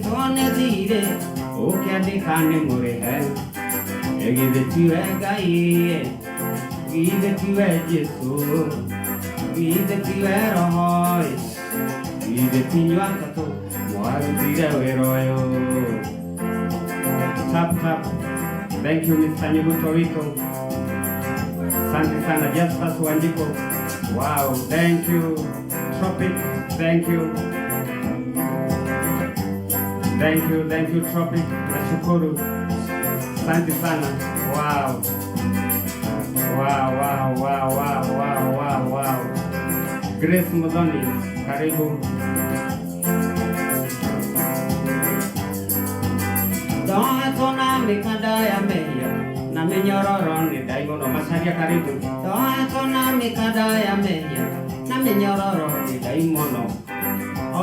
tone dire o che ade kane more hai give tu gai give tu Gesù give tu rohoi give tu yakato muaru dire weroyo tap tap. Thank you Mr. Nyebuto Rico. Asante sana Jasper Wanjiko. Wow, thank you Tropic. Thank you. Thank you Tropic. Nashukuru. Asante sana. Wow. Wow. Grace Mudhoni, karibu. Doa tona mikada ya meya na menyororo ni Daimono Macharia karibu. Doa tona mikada ya meya na menyororo ni Daimono.